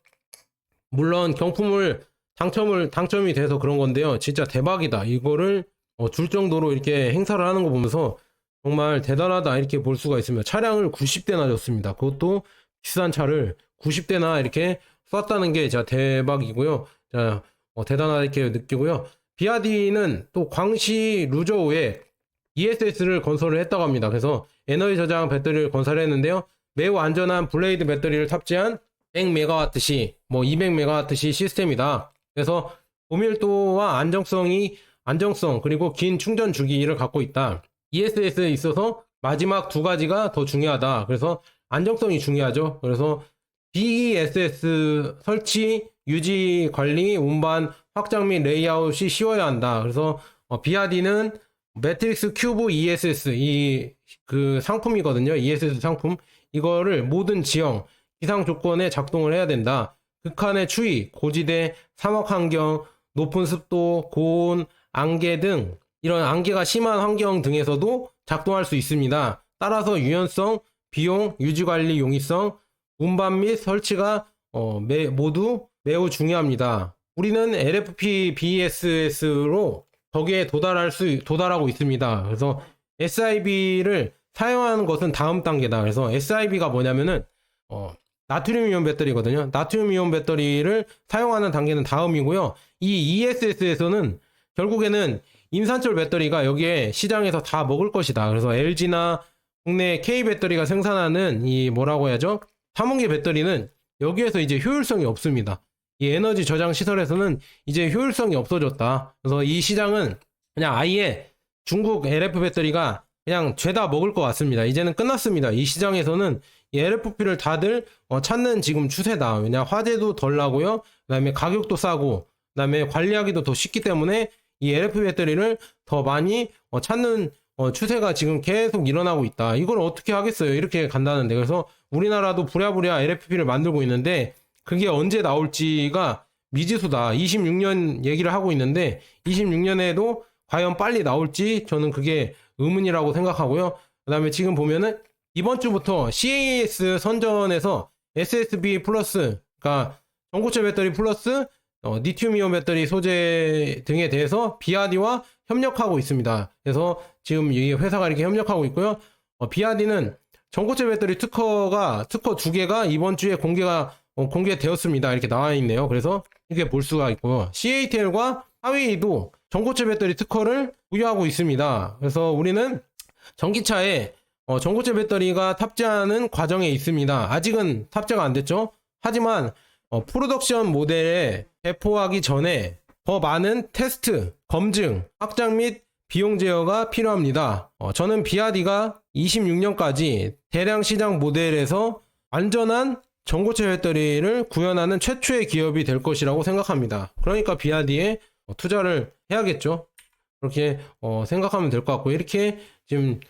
물론 경품을 당첨이 돼서 그런 건데요. 진짜 대박이다. 이거를 줄 정도로 이렇게 행사를 하는 거 보면서 정말 대단하다 이렇게 볼 수가 있습니다. 차량을 90대나 줬습니다. 그것도 비싼 차를 90대나 이렇게 쐈다는 게 진짜 대박이고요. 자, 대단하다 이렇게 느끼고요. 비아디는 또 광시 루저우에 ESS를 건설을 했다고 합니다. 그래서 에너지 저장 배터리를 건설했는데요. 매우 안전한 블레이드 배터리를 탑재한 100메가와트시, 뭐 200메가와트시 시스템이다. 그래서 고밀도와 안정성 그리고 긴 충전 주기를 갖고 있다. ESS에 있어서 마지막 두 가지가 더 중요하다. 그래서 안정성이 중요하죠. 그래서 BESS 설치, 유지, 관리, 운반, 확장 및 레이아웃이 쉬워야 한다. 그래서 비아디는 매트릭스 큐브 ESS 그 상품이거든요. ESS 상품 이거를 모든 지형, 기상 조건에 작동을 해야 된다. 극한의 추위, 고지대, 사막 환경, 높은 습도, 고온, 안개 등 이런 안개가 심한 환경 등에서도 작동할 수 있습니다. 따라서 유연성, 비용, 유지관리 용이성, 운반 및 설치가 모두 매우 중요합니다. 우리는 LFP BESS로 거기에 도달하고 있습니다. 그래서 SIB를 사용하는 것은 다음 단계다. 그래서 SIB가 뭐냐면은 나트륨 이온 배터리거든요. 나트륨 이온 배터리를 사용하는 단계는 다음이고요. 이 ESS에서는 결국에는 인산철 배터리가 여기에 시장에서 다 먹을 것이다. 그래서 LG나 국내 K 배터리가 생산하는 이 뭐라고 해야죠? 삼원계 배터리는 여기에서 이제 효율성이 없습니다. 이 에너지 저장 시설에서는 이제 효율성이 없어졌다. 그래서 이 시장은 그냥 아예 중국 LF 배터리가 그냥 죄다 먹을 것 같습니다. 이제는 끝났습니다. 이 시장에서는 이 LFP를 다들 찾는 지금 추세다. 왜냐 화재도 덜 나고요. 그 다음에 가격도 싸고 그 다음에 관리하기도 더 쉽기 때문에 이 LFP 배터리를 더 많이 찾는 추세가 지금 계속 일어나고 있다. 이걸 어떻게 하겠어요? 이렇게 간다는데. 그래서 우리나라도 부랴부랴 LFP를 만들고 있는데 그게 언제 나올지가 미지수다. 26년 얘기를 하고 있는데 26년에도 과연 빨리 나올지 저는 그게 의문이라고 생각하고요. 그 다음에 지금 보면은 이번 주부터 CAS 선전에서 SSB 플러스, 그러니까 전고체 배터리 플러스 리튬 이온 배터리 소재 등에 대해서 비아디와 협력하고 있습니다. 그래서 지금 이 회사가 이렇게 협력하고 있고요. 비아디는 전고체 배터리 특허 2개가 이번 주에 공개되었습니다. 이렇게 나와 있네요. 그래서 이렇게 볼 수가 있고요. CATL과 하웨이도 전고체 배터리 특허를 부여하고 있습니다. 그래서 우리는 전기차에 전고체 배터리가 탑재하는 과정에 있습니다. 아직은 탑재가 안 됐죠. 하지만 프로덕션 모델에 배포하기 전에 더 많은 테스트, 검증, 확장 및 비용 제어가 필요합니다. 저는 비아디가 26년까지 대량 시장 모델에서 안전한 전고체 배터리를 구현하는 최초의 기업이 될 것이라고 생각합니다. 그러니까 비아디에 투자를 해야겠죠. 그렇게 생각하면 될 것 같고, 이렇게 지금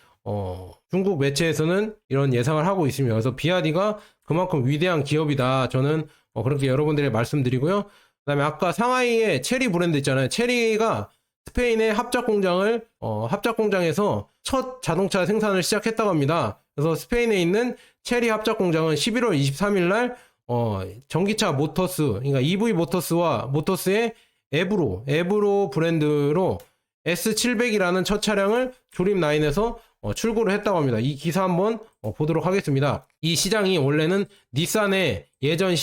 중국 매체에서는 이런 예상을 하고 있습니다. 그래서 비아디가 그만큼 위대한 기업이다. 저는 그렇게 여러분들에게 말씀드리고요. 그 다음에 아까 상하이의 체리 브랜드 있잖아요. 체리가 스페인의 합작공장에서 첫 자동차 생산을 시작했다고 합니다. 그래서 스페인에 있는 체리 합작공장은 11월 23일 날 전기차 모터스, 그러니까 EV 모터스의 에브로 브랜드로 S700이라는 첫 차량을 조립 라인에서 출고를 했다고 합니다. 이 기사 한번 보도록 하겠습니다. 이 시장이 원래는 닛산의 예전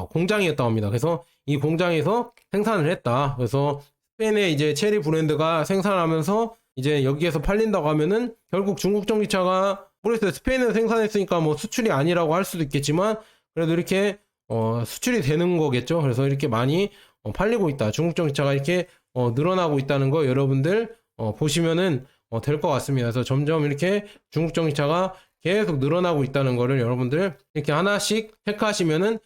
공장이었다고 합니다. 그래서 이 공장에서 생산을 했다. 그래서 스페인의 이제 체리 브랜드가 생산하면서 이제 여기에서 팔린다고 하면은 결국 중국 전기차가 모르겠어요. 스페인에서 생산했으니까 뭐 수출이 아니라고 할 수도 있겠지만 그래도 이렇게 수출이 되는 거겠죠. 그래서 이렇게 많이 팔리고 있다. 중국 전기차가 이렇게 늘어나고 있다는 거 여러분들 보시면은 될 것 같습니다. 그래서 점점 이렇게 중국 전기차가 계속 늘어나고 있다는 거를 여러분들 이렇게 하나씩 체크하시면은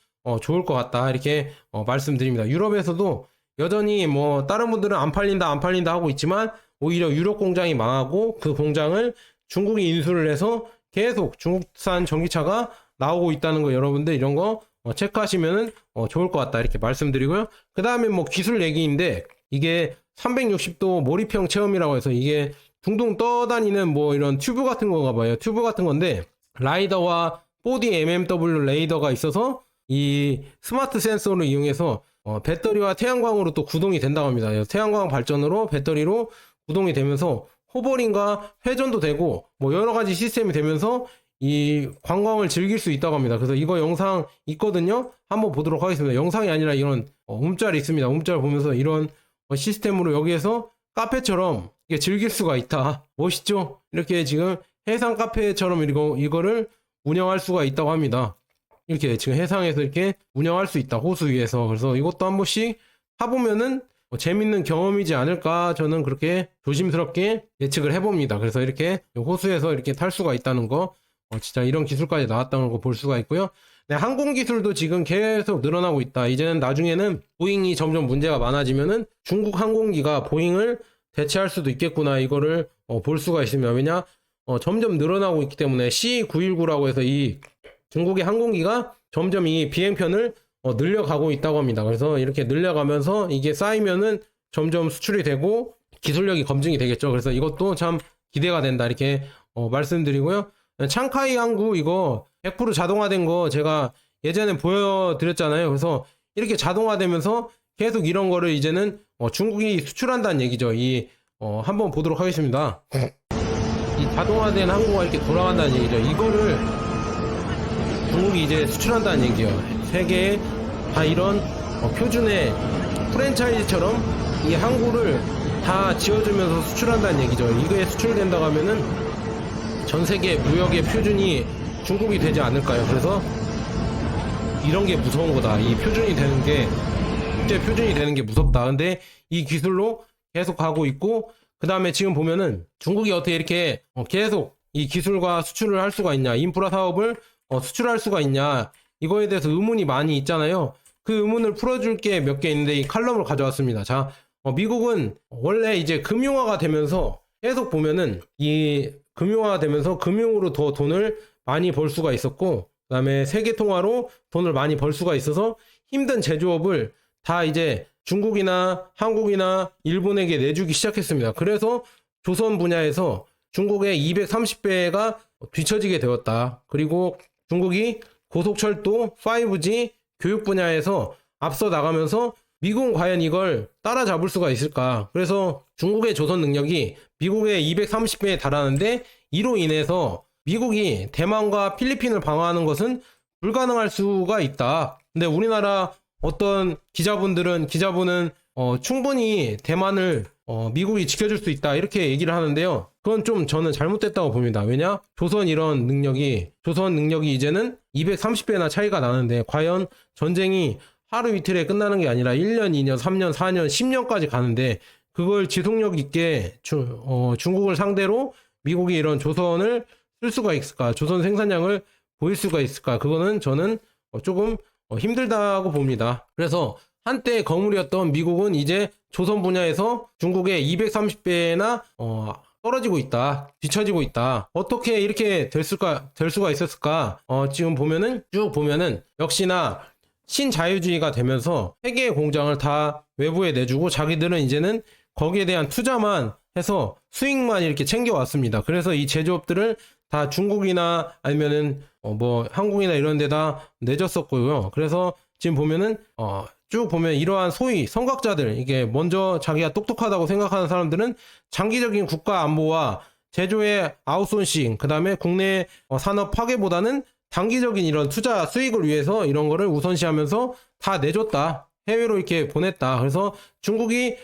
좋을 것 같다 이렇게 말씀드립니다. 유럽에서도 여전히 뭐 다른 분들은 안 팔린다 하고 있지만 오히려 유럽 공장이 망하고 그 공장을 중국이 인수를 해서 계속 중국산 전기차가 나오고 있다는 거 여러분들 이런 거 체크하시면은 좋을 것 같다 이렇게 말씀드리고요. 그 다음에 뭐 기술 얘기인데 이게 360도 몰입형 체험이라고 해서 이게 둥둥 떠다니는 뭐 이런 튜브 같은 건가 봐요. 튜브 같은 건데 라이더와 4D MMW 레이더가 있어서 이 스마트 센서를 이용해서 배터리와 태양광으로 또 구동이 된다고 합니다. 태양광 발전으로 배터리로 구동이 되면서 호버링과 회전도 되고 뭐 여러 가지 시스템이 되면서 이 관광을 즐길 수 있다고 합니다. 그래서 이거 영상 있거든요. 한번 보도록 하겠습니다. 영상이 아니라 이런 움짤이 있습니다. 움짤 보면서 이런 시스템으로 여기에서 카페처럼 이게 즐길 수가 있다. 멋있죠? 이렇게 지금 해상 카페처럼 이거를 운영할 수가 있다고 합니다. 이렇게 지금 해상에서 이렇게 운영할 수 있다. 호수 위에서. 그래서 이것도 한 번씩 타보면은 재밌는 경험이지 않을까 저는 그렇게 조심스럽게 예측을 해봅니다. 그래서 이렇게 호수에서 이렇게 탈 수가 있다는 거 진짜 이런 기술까지 나왔다는 거 볼 수가 있고요. 네, 항공 기술도 지금 계속 늘어나고 있다. 이제는 나중에는 보잉이 점점 문제가 많아지면은 중국 항공기가 보잉을 대체할 수도 있겠구나 이거를 볼 수가 있습니다. 왜냐 점점 늘어나고 있기 때문에 C919라고 해서 이 중국의 항공기가 점점 이 비행편을 늘려가고 있다고 합니다. 그래서 이렇게 늘려가면서 이게 쌓이면은 점점 수출이 되고 기술력이 검증이 되겠죠. 그래서 이것도 참 기대가 된다 이렇게 말씀드리고요. 창카이 항구 이거 100% 자동화된 거 제가 예전에 보여드렸잖아요. 그래서 이렇게 자동화되면서 계속 이런 거를 이제는 중국이 수출한다는 얘기죠. 한번 보도록 하겠습니다. 이 자동화된 항구가 이렇게 돌아간다는 얘기죠. 이거를 중국이 이제 수출한다는 얘기죠. 세계에 다 이런 표준의 프랜차이즈처럼 이 항구를 다 지어주면서 수출한다는 얘기죠. 이게 수출된다고 하면은 전 세계 무역의 표준이 중국이 되지 않을까요? 그래서 이런 게 무서운 거다. 이 표준이 되는 게 국제 표준이 되는 게 무섭다. 근데 이 기술로 계속 가고 있고 그 다음에 지금 보면은 중국이 어떻게 이렇게 계속 이 기술과 수출을 할 수가 있냐, 인프라 사업을 수출할 수가 있냐, 이거에 대해서 의문이 많이 있잖아요. 그 의문을 풀어줄 게 몇 개 있는데 이 칼럼을 가져왔습니다. 자, 미국은 원래 이제 금융화가 되면서 계속 보면은 이 금융화가 되면서 금융으로 더 돈을 많이 벌 수가 있었고 그 다음에 세계 통화로 돈을 많이 벌 수가 있어서 힘든 제조업을 다 이제 중국이나 한국이나 일본에게 내주기 시작했습니다. 그래서 조선 분야에서 중국의 230배가 뒤처지게 되었다. 그리고 중국이 고속철도, 5G, 교육 분야에서 앞서 나가면서 미국은 과연 이걸 따라잡을 수가 있을까? 그래서 중국의 조선 능력이 미국의 230배에 달하는데 이로 인해서 미국이 대만과 필리핀을 방어하는 것은 불가능할 수가 있다. 근데 우리나라 어떤 기자분은 충분히 대만을 미국이 지켜줄 수 있다 이렇게 얘기를 하는데요. 그건 좀 저는 잘못됐다고 봅니다. 왜냐? 조선 능력이 이제는 230배나 차이가 나는데 과연 전쟁이 하루 이틀에 끝나는 게 아니라 1년, 2년, 3년, 4년, 10년까지 가는데 그걸 지속력 있게 중국을 상대로 미국이 이런 조선을 쓸 수가 있을까? 조선 생산량을 보일 수가 있을까? 그거는 저는 조금 힘들다고 봅니다. 그래서 한때 거물이었던 미국은 이제 조선 분야에서 중국의 230배나 떨어지고 있다. 뒤처지고 있다. 어떻게 이렇게 될 수가 있었을까? 지금 쭉 보면은 역시나 신자유주의가 되면서 세계의 공장을 다 외부에 내주고 자기들은 이제는 거기에 대한 투자만 해서 수익만 이렇게 챙겨왔습니다. 그래서 이 제조업들을 다 중국이나 아니면은 한국이나 이런 데다 내줬었고요. 그래서 지금 보면은 쭉 보면 이러한 소위 선각자들, 이게 먼저 자기가 똑똑하다고 생각하는 사람들은 장기적인 국가 안보와 제조의 아웃소싱, 그 다음에 국내 산업 파괴보다는 단기적인 이런 투자 수익을 위해서 이런 거를 우선시하면서 다 내줬다. 해외로 이렇게 보냈다. 그래서 중국이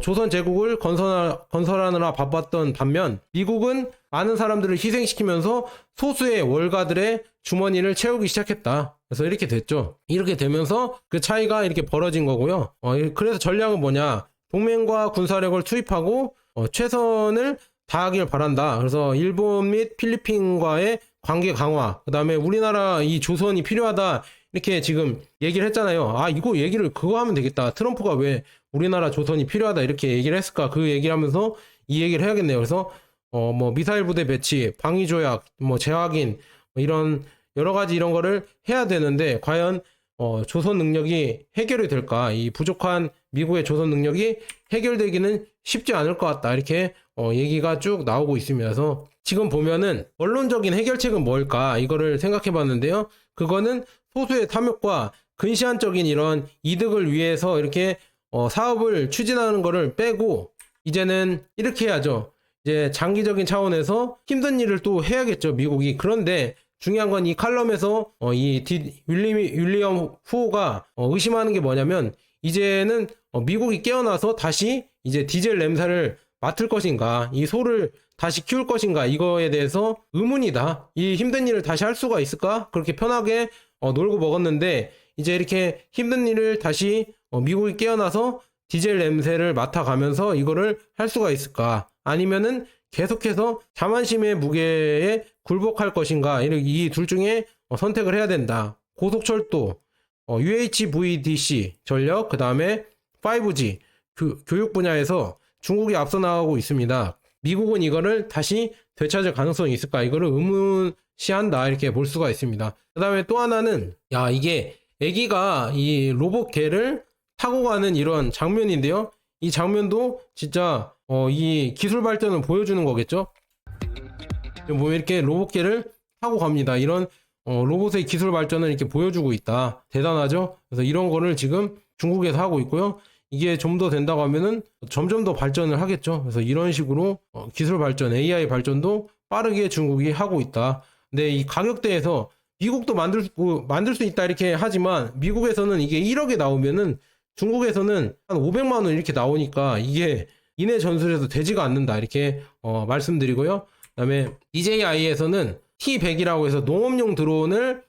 조선 제국을 건설하느라 바빴던 반면 미국은 많은 사람들을 희생시키면서 소수의 월가들의 주머니를 채우기 시작했다. 그래서 이렇게 됐죠. 이렇게 되면서 그 차이가 이렇게 벌어진 거고요. 그래서 전략은 뭐냐? 동맹과 군사력을 투입하고 최선을 다하길 바란다. 그래서 일본 및 필리핀과의 관계 강화, 그다음에 우리나라 이 조선이 필요하다 이렇게 지금 얘기를 했잖아요. 아, 이거 얘기를 그거 하면 되겠다. 트럼프가 왜 우리나라 조선이 필요하다 이렇게 얘기를 했을까? 그 얘기를 하면서 이 얘기를 해야겠네요. 그래서 뭐 미사일 부대 배치, 방위 조약, 뭐 재확인, 뭐 이런 여러 가지 이런 거를 해야 되는데 과연 조선 능력이 해결이 될까? 이 부족한 미국의 조선 능력이 해결되기는 쉽지 않을 것 같다. 이렇게 얘기가 쭉 나오고 있습니다. 그래서 지금 보면은 원론적인 해결책은 뭘까? 이거를 생각해 봤는데요. 그거는 소수의 탐욕과 근시안적인 이런 이득을 위해서 이렇게 사업을 추진하는 거를 빼고 이제는 이렇게 해야죠. 이제 장기적인 차원에서 힘든 일을 또 해야겠죠, 미국이. 그런데 중요한 건 이 칼럼에서 윌리엄 후가 의심하는 게 뭐냐면 이제는 미국이 깨어나서 다시 이제 디젤 냄새를 맡을 것인가, 이 소를 다시 키울 것인가, 이거에 대해서 의문이다. 이 힘든 일을 다시 할 수가 있을까? 그렇게 편하게 놀고 먹었는데 이제 이렇게 힘든 일을 다시 미국이 깨어나서 디젤 냄새를 맡아가면서 이거를 할 수가 있을까? 아니면은 계속해서 자만심의 무게에 굴복할 것인가? 이 둘 중에 선택을 해야 된다. 고속철도, UHVDC 전력, 그 다음에 5G 교육 분야에서 중국이 앞서 나가고 있습니다. 미국은 이거를 다시 되찾을 가능성이 있을까? 이거를 의문시한다. 이렇게 볼 수가 있습니다. 그 다음에 또 하나는 이게 애기가 이 로봇 개를 타고 가는 이런 장면인데요. 이 장면도 진짜 이 기술 발전을 보여주는 거겠죠. 보면 이렇게 로봇개를 타고 갑니다. 이런 로봇의 기술 발전을 이렇게 보여주고 있다. 대단하죠. 그래서 이런 거를 지금 중국에서 하고 있고요. 이게 좀 더 된다고 하면은 점점 더 발전을 하겠죠. 그래서 이런 식으로 기술 발전, AI 발전도 빠르게 중국이 하고 있다. 근데 이 가격대에서 미국도 만들 수 있다 이렇게 하지만 미국에서는 이게 1억에 나오면은 중국에서는 한 500만 원 이렇게 나오니까 이게 인해 전술에서 되지가 않는다 이렇게 말씀드리고요. 그다음에 DJI에서는 T100이라고 해서 농업용 드론을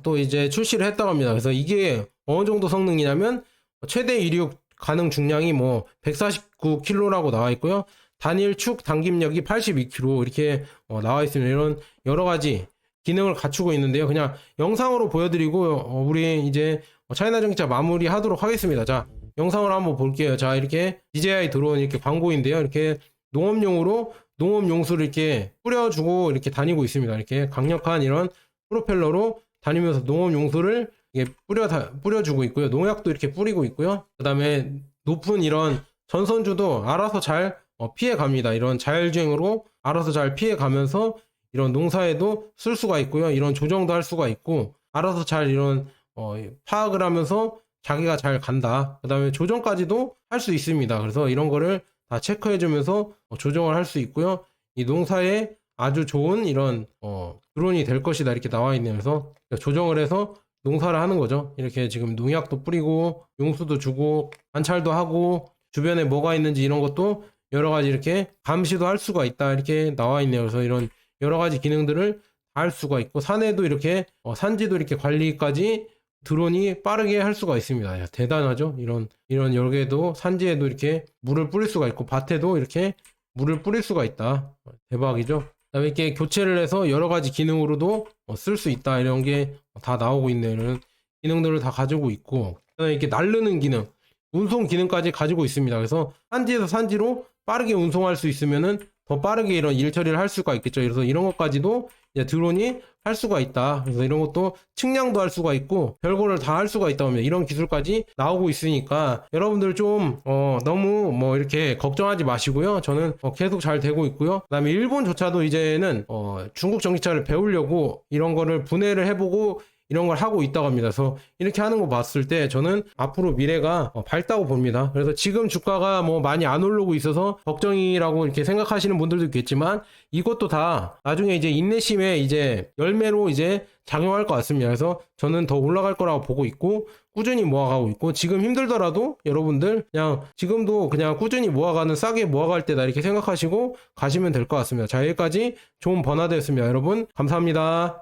또 이제 출시를 했다고 합니다. 그래서 이게 어느 정도 성능이냐면 최대 이륙 가능 중량이 뭐 149kg라고 나와 있고요. 단일 축 당김력이 82kg 이렇게 나와 있습니다. 이런 여러 가지 기능을 갖추고 있는데요. 그냥 영상으로 보여드리고 우리 이제 차이나 정기차 마무리하도록 하겠습니다. 자, 영상을 한번 볼게요. 자, 이렇게 DJI 드론 이렇게 광고인데요. 이렇게 농업용으로 농업 용수를 이렇게 뿌려주고 이렇게 다니고 있습니다. 이렇게 강력한 이런 프로펠러로 다니면서 농업 용수를 이게 뿌려주고 있고요. 농약도 이렇게 뿌리고 있고요. 그 다음에 높은 이런 전선주도 알아서 잘 피해 갑니다. 이런 자율주행으로 알아서 잘 피해 가면서 이런 농사에도 쓸 수가 있고요. 이런 조정도 할 수가 있고 알아서 잘 이런 파악을 하면서 자기가 잘 간다. 그 다음에 조정까지도 할 수 있습니다. 그래서 이런 거를 다 체크해주면서 조정을 할 수 있고요. 이 농사에 아주 좋은 이런 드론이 될 것이다 이렇게 나와 있네요. 그래서 조정을 해서 농사를 하는 거죠. 이렇게 지금 농약도 뿌리고 용수도 주고 관찰도 하고 주변에 뭐가 있는지 이런 것도 여러 가지 이렇게 감시도 할 수가 있다 이렇게 나와 있네요. 그래서 이런 여러 가지 기능들을 다 할 수가 있고 산에도 이렇게 산지도 이렇게 관리까지 드론이 빠르게 할 수가 있습니다. 대단하죠. 이런 여기에도 산지에도 이렇게 물을 뿌릴 수가 있고 밭에도 이렇게 물을 뿌릴 수가 있다. 대박이죠. 그다음에 이렇게 교체를 해서 여러 가지 기능으로도 쓸 수 있다. 이런 게 다 나오고 있네요. 이런 기능들을 다 가지고 있고 그다음에 이렇게 날르는 기능, 운송 기능까지 가지고 있습니다. 그래서 산지에서 산지로 빠르게 운송할 수 있으면은 더 빠르게 이런 일 처리를 할 수가 있겠죠. 그래서 이런 것까지도 이제 드론이 할 수가 있다. 그래서 이런 것도 측량도 할 수가 있고 별거를 다 할 수가 있다고 합니다. 이런 기술까지 나오고 있으니까 여러분들 좀 너무 뭐 이렇게 걱정하지 마시고요. 저는 계속 잘 되고 있고요. 그다음에 일본조차도 이제는 중국 전기차를 배우려고 이런 거를 분해를 해보고 이런 걸 하고 있다고 합니다. 그래서 이렇게 하는 거 봤을 때 저는 앞으로 미래가 밝다고 봅니다. 그래서 지금 주가가 뭐 많이 안 오르고 있어서 걱정이라고 이렇게 생각하시는 분들도 있겠지만 이것도 다 나중에 이제 인내심의 이제 열매로 이제 작용할 것 같습니다. 그래서 저는 더 올라갈 거라고 보고 있고 꾸준히 모아가고 있고 지금 힘들더라도 여러분들 그냥 지금도 그냥 꾸준히 모아가는 싸게 모아갈 때다 이렇게 생각하시고 가시면 될 것 같습니다. 자, 여기까지 좋은 번화대였습니다. 여러분 감사합니다.